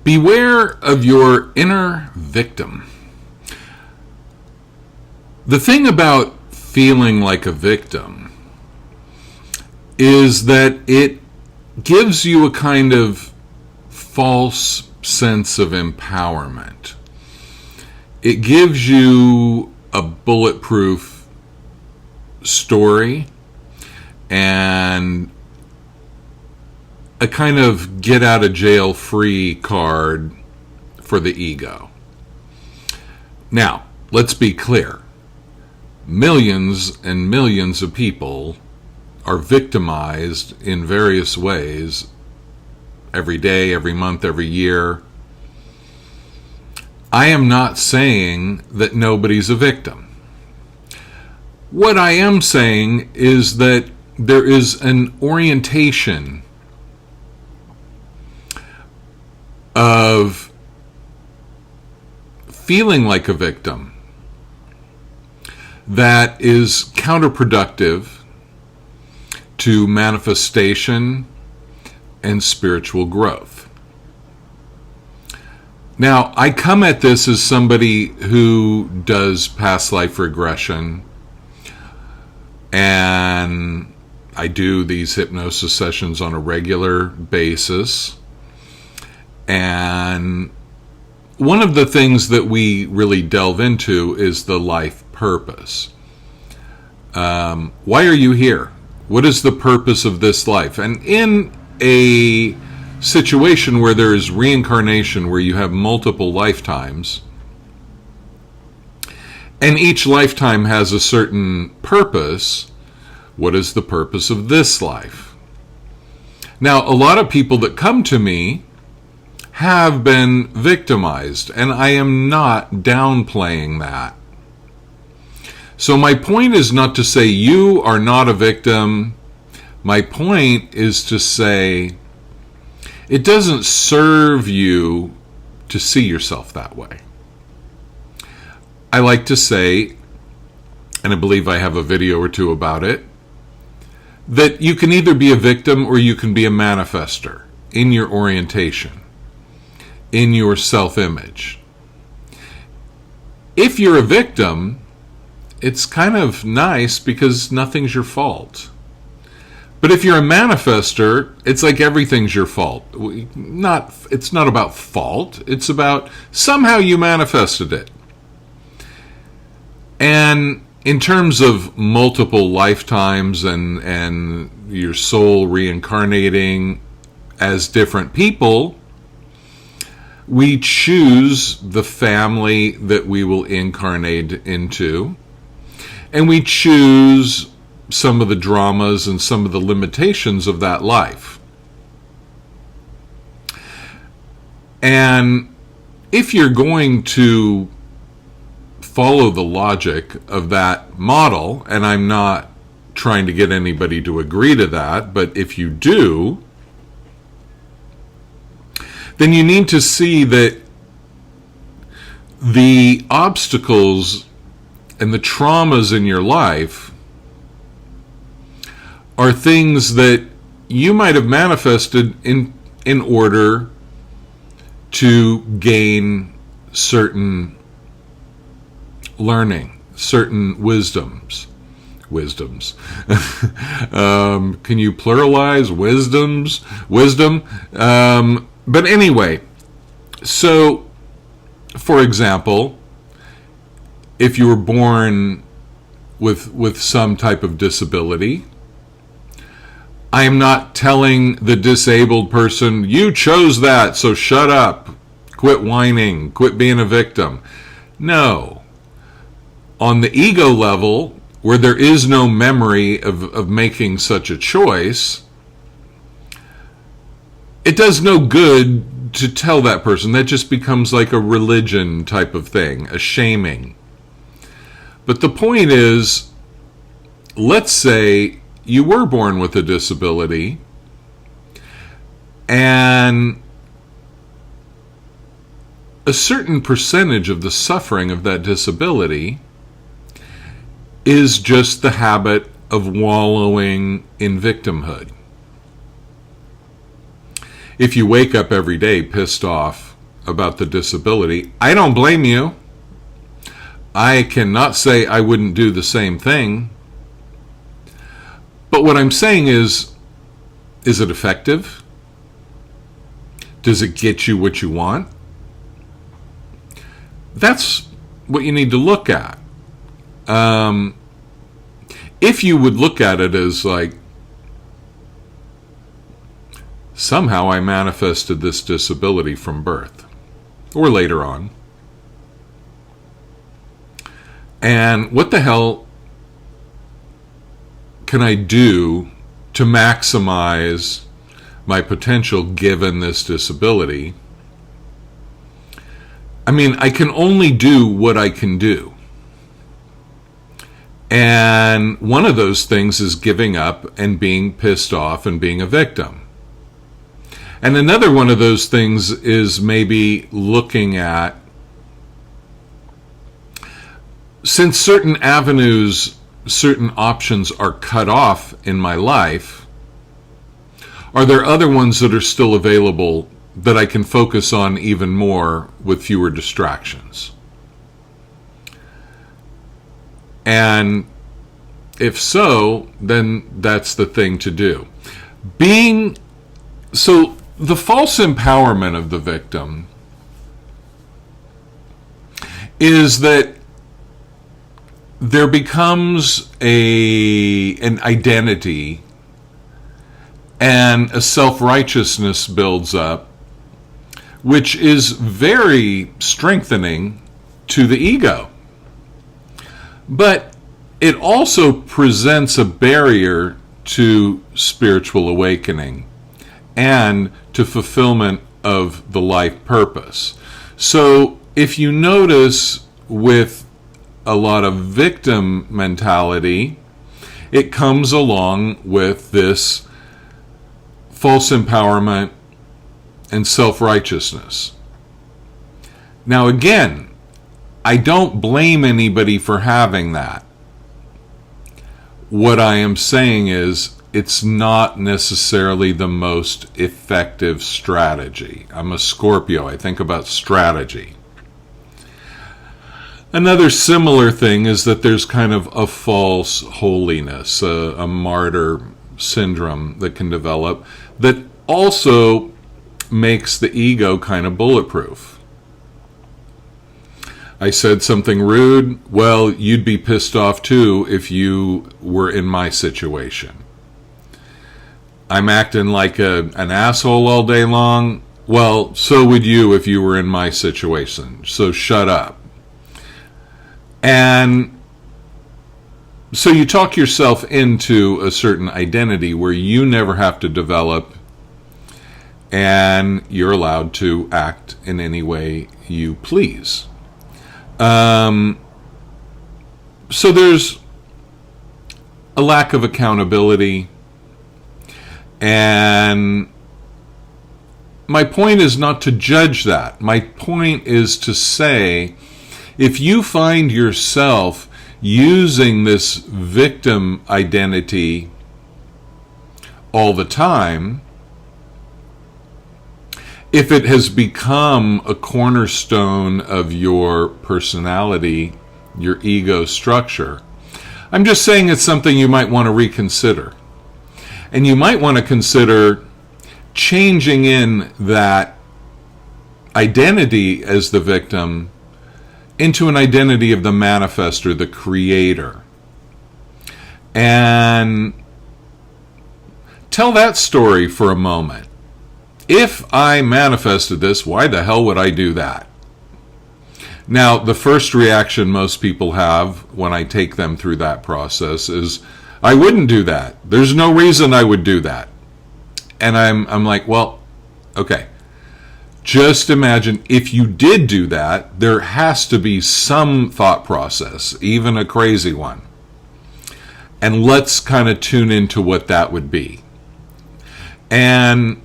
Beware of your inner victim. The thing about feeling like a victim is that it gives you a kind of false sense of empowerment. It gives you a bulletproof story and a kind of get out of jail free card for the ego. Now, let's be clear. Millions and millions of people are victimized in various ways every day, every month, every year. I am not saying that nobody's a victim. What I am saying is that there is an orientation of feeling like a victim that is counterproductive to manifestation and spiritual growth. Now, I come at this as somebody who does past life regression, and I do these hypnosis sessions on a regular basis. And one of the things that we really delve into is the life purpose. Why are you here? What is the purpose of this life? And in a situation where there is reincarnation, where you have multiple lifetimes, and each lifetime has a certain purpose, what is the purpose of this life? Now, a lot of people that come to me have been victimized, and I am not downplaying that. So my point is not to say you are not a victim. My point is to say it doesn't serve you to see yourself that way. I like to say, and I believe I have a video or two about it, that you can either be a victim or you can be a manifester in your orientation, in your self-image. If you're a victim, it's kind of nice because nothing's your fault. But if you're a manifester, it's like everything's your fault. It's not about fault. It's about somehow you manifested it. And in terms of multiple lifetimes and your soul reincarnating as different people, we choose the family that we will incarnate into, and we choose some of the dramas and some of the limitations of that life. And if you're going to follow the logic of that model, and I'm not trying to get anybody to agree to that, but if you do, then you need to see that the obstacles and the traumas in your life are things that you might have manifested in order to gain certain learning, certain wisdoms. Can you pluralize wisdom? But anyway, so, for example, if you were born with some type of disability, I am not telling the disabled person, you chose that, so shut up, quit whining, quit being a victim. No. On the ego level, where there is no memory of making such a choice, it does no good to tell that person. That just becomes like a religion type of thing, a shaming. But the point is, let's say you were born with a disability, and a certain percentage of the suffering of that disability is just the habit of wallowing in victimhood. If you wake up every day pissed off about the disability, I don't blame you. I cannot say I wouldn't do the same thing. But what I'm saying is it effective? Does it get you what you want? That's what you need to look at. If you would look at it as like, somehow I manifested this disability from birth or later on, and what the hell can I do to maximize my potential given this disability? I mean, I can only do what I can do. And one of those things is giving up and being pissed off and being a victim. And another one of those things is maybe looking at, since certain avenues, certain options are cut off in my life, are there other ones that are still available that I can focus on even more with fewer distractions? And if so, then that's the thing to do. So the false empowerment of the victim is that there becomes an identity and a self-righteousness builds up, which is very strengthening to the ego. But it also presents a barrier to spiritual awakening and to fulfillment of the life purpose. So if you notice with a lot of victim mentality, it comes along with this false empowerment and self-righteousness. Now again, I don't blame anybody for having that. What I am saying is it's not necessarily the most effective strategy. I'm a Scorpio. I think about strategy. Another similar thing is that there's kind of a false holiness, a martyr syndrome that can develop that also makes the ego kind of bulletproof. I said something rude. Well, you'd be pissed off too if you were in my situation. I'm acting like an asshole all day long. Well, so would you if you were in my situation. So shut up. And so you talk yourself into a certain identity where you never have to develop, and you're allowed to act in any way you please. So there's a lack of accountability, and my point is not to judge that. My point is to say, if you find yourself using this victim identity all the time, if it has become a cornerstone of your personality, your ego structure, I'm just saying it's something you might want to reconsider. And you might want to consider changing in that identity as the victim into an identity of the manifestor, the creator. And tell that story for a moment. If I manifested this, why the hell would I do that? Now, the first reaction most people have when I take them through that process is, I wouldn't do that. There's no reason I would do that. And I'm like, well, okay. Just imagine if you did do that, there has to be some thought process, even a crazy one. And let's kind of tune into what that would be. And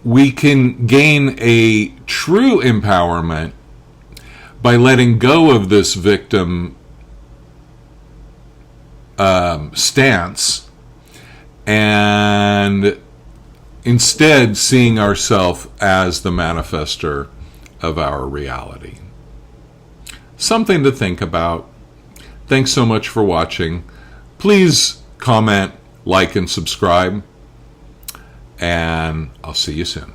we can gain a true empowerment by letting go of this victim stance and instead seeing ourselves as the manifester of our reality. Something to think about. Thanks so much for watching. Please comment, like, and subscribe. And I'll see you soon.